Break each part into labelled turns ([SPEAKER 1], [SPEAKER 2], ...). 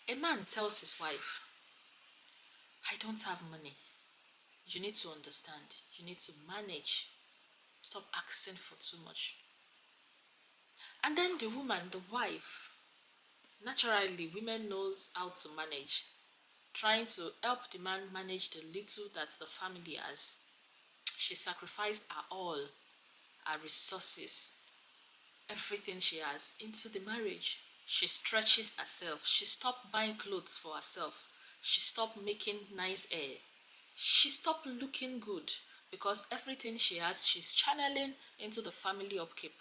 [SPEAKER 1] A man tells his wife, I don't have money. You need to understand. You need to manage. Stop asking for too much. And then the woman, the wife, naturally, women knows how to manage. Trying to help the man manage the little that the family has. She sacrificed her all, her resources, everything she has into the marriage. She stretches herself. She stopped buying clothes for herself. She stopped making nice hair. She stopped looking good because everything she has, she's channeling into the family upkeep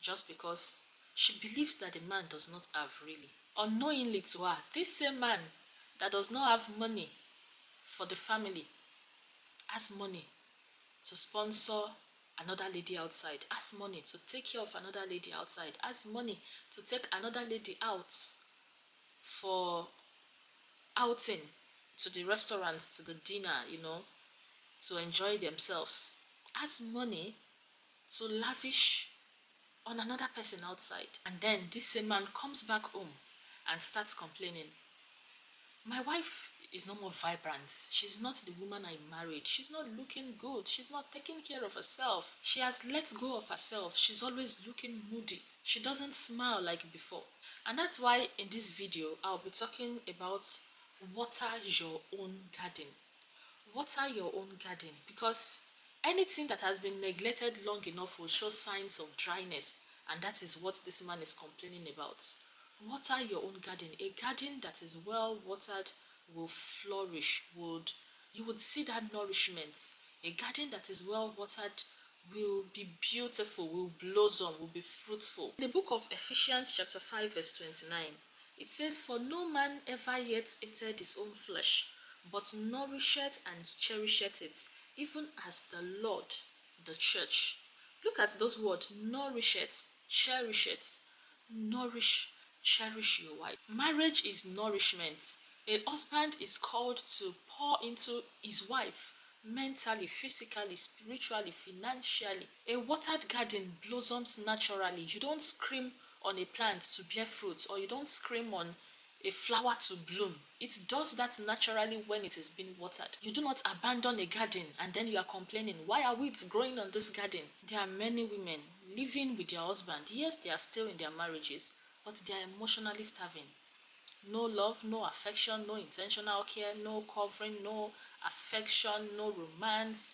[SPEAKER 1] just because she believes that the man does not have really. Unknowingly to her, this same man that does not have money for the family has money to sponsor another lady outside, has money to take care of another lady outside, has money to take another lady out for outing, to the restaurant, to the dinner, to enjoy themselves, has money to lavish on another person outside. And then this same man comes back home and starts complaining. My wife is no more vibrant. She's not the woman I married. She's not looking good. She's not taking care of herself. She has let go of herself. She's always looking moody. She doesn't smile like before. And that's why in this video, I'll be talking about water your own garden. Water your own garden, because anything that has been neglected long enough will show signs of dryness, and that is what this man is complaining about. Water your own garden. A garden that is well watered will flourish, you would see that nourishment. A garden that is well watered will be beautiful, will blossom, will be fruitful. In the book of Ephesians chapter 5 verse 29, it says, for no man ever yet hated his own flesh, but nourisheth and cherisheth it, even as the Lord the church. Look at those words, nourisheth, cherisheth. Nourish, cherish your wife. Marriage is nourishment. A husband is called to pour into his wife mentally, physically, spiritually, financially. A watered garden blossoms naturally. You don't scream on a plant to bear fruit, or you don't scream on a flower to bloom. It does that naturally when it has been watered. You do not abandon a garden and then you are complaining, why are weeds growing on this garden? There are many women living with their husband. Yes, they are still in their marriages, but they are emotionally starving. No love, no affection, no intentional care, no covering, no affection, no romance,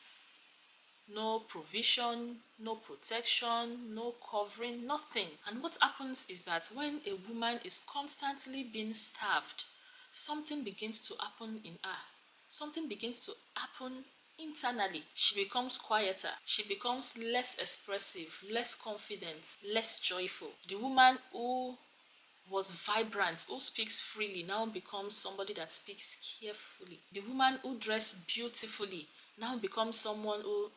[SPEAKER 1] no provision, no protection, no covering, nothing. And what happens is that when a woman is constantly being starved, something begins to happen in her. Something begins to happen internally. She becomes quieter. She becomes less expressive, less confident, less joyful. The woman who was vibrant, who speaks freely, now becomes somebody that speaks carefully. The woman who dressed beautifully now becomes someone who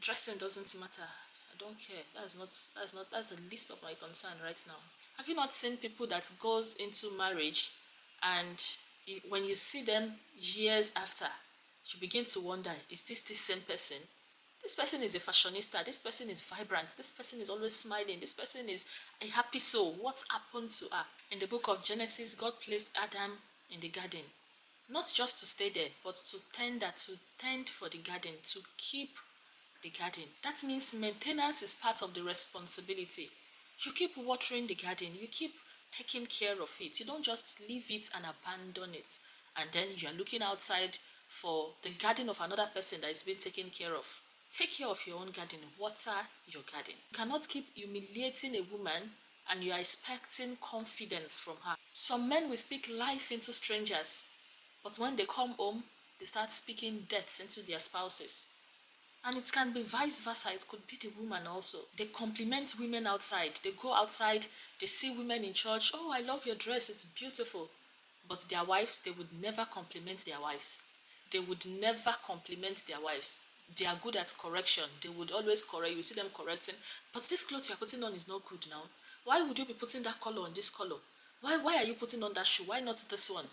[SPEAKER 1] dressing doesn't matter. I don't care. That's the least of my concern right now. Have you not seen people that goes into marriage and when you see them years after, you begin to wonder, is this the same person? This person is a fashionista. This person is vibrant. This person is always smiling. This person is a happy soul. What happened to her? In the book of Genesis, God placed Adam in the garden. Not just to stay there, but to tend for the garden, to keep the garden. That means maintenance is part of the responsibility. You keep watering the garden, you keep taking care of it. You don't just leave it and abandon it, and then you are looking outside for the garden of another person that is being taken care of. Take care of your own garden, water your garden. You cannot keep humiliating a woman and you are expecting confidence from her. Some men will speak life into strangers, but when they come home, they start speaking deaths into their spouses. And it can be vice versa. It could be the woman also. They compliment women outside. They go outside, they see women in church. Oh, I love your dress, it's beautiful. But their wives, they would never compliment their wives. They would never compliment their wives. They are good at correction. They would always correct. You see them correcting. But this clothes you are putting on is not good now. Why would you be putting that color on this color? Why are you putting on that shoe? Why not this one?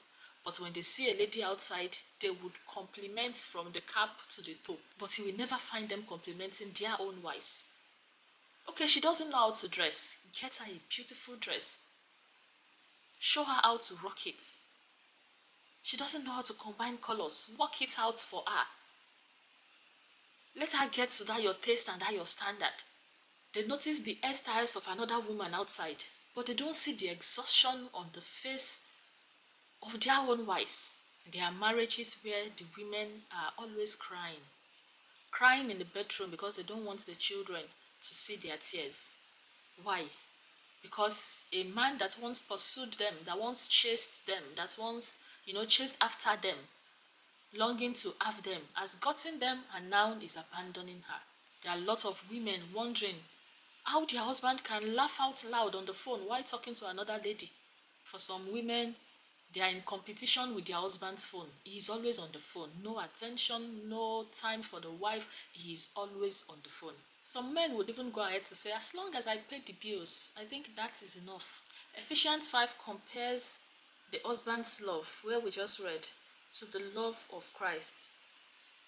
[SPEAKER 1] But when they see a lady outside, they would compliment from the cap to the toe. But you will never find them complimenting their own wives. Okay, she doesn't know how to dress. Get her a beautiful dress. Show her how to rock it. She doesn't know how to combine colors. Work it out for her. Let her get to that your taste and that your standard. They notice the hairstyles of another woman outside, but they don't see the exhaustion on the face of their own wives. There are marriages where the women are always crying. Crying in the bedroom because they don't want the children to see their tears. Why? Because a man that once pursued them, that once chased them, that once, chased after them, longing to have them, has gotten them and now is abandoning her. There are a lot of women wondering how their husband can laugh out loud on the phone while talking to another lady. For some women, they are in competition with their husband's phone. He is always on the phone. No attention, no time for the wife. He is always on the phone. Some men would even go ahead to say, as long as I pay the bills, I think that is enough. Ephesians 5 compares the husband's love, where we just read, to the love of Christ.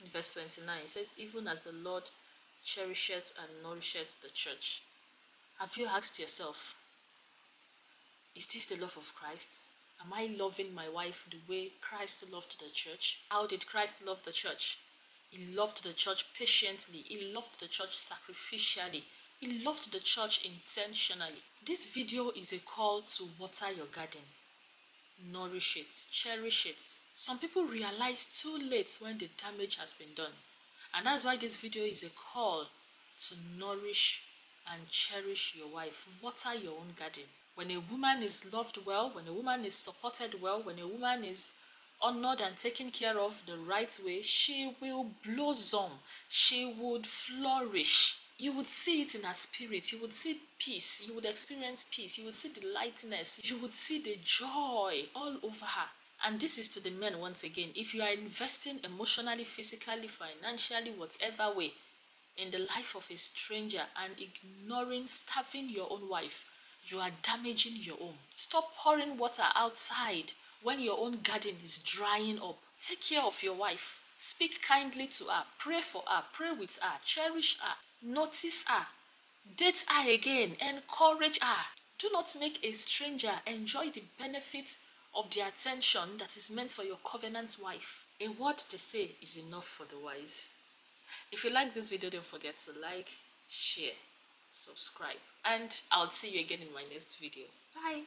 [SPEAKER 1] In verse 29, it says, even as the Lord cherisheth and nourisheth the church. Have you asked yourself, is this the love of Christ? Am I loving my wife the way Christ loved the church? How did Christ love the church? He loved the church patiently. He loved the church sacrificially. He loved the church intentionally. This video is a call to water your garden. Nourish it. Cherish it. Some people realize too late when the damage has been done. And that's why this video is a call to nourish and cherish your wife. Water your own garden. When a woman is loved well, when a woman is supported well, when a woman is honored and taken care of the right way, she will blossom. She would flourish. You would see it in her spirit. You would see peace. You would experience peace. You would see the lightness. You would see the joy all over her. And this is to the men once again. If you are investing emotionally, physically, financially, whatever way, in the life of a stranger and ignoring, starving your own wife, you are damaging your own. Stop pouring water outside when your own garden is drying up. Take care of your wife. Speak kindly to her. Pray for her. Pray with her. Cherish her. Notice her. Date her again. Encourage her. Do not make a stranger enjoy the benefits of the attention that is meant for your covenant wife. A word they say is enough for the wise. If you like this video, don't forget to like, share, subscribe, and I'll see you again in my next video. Bye.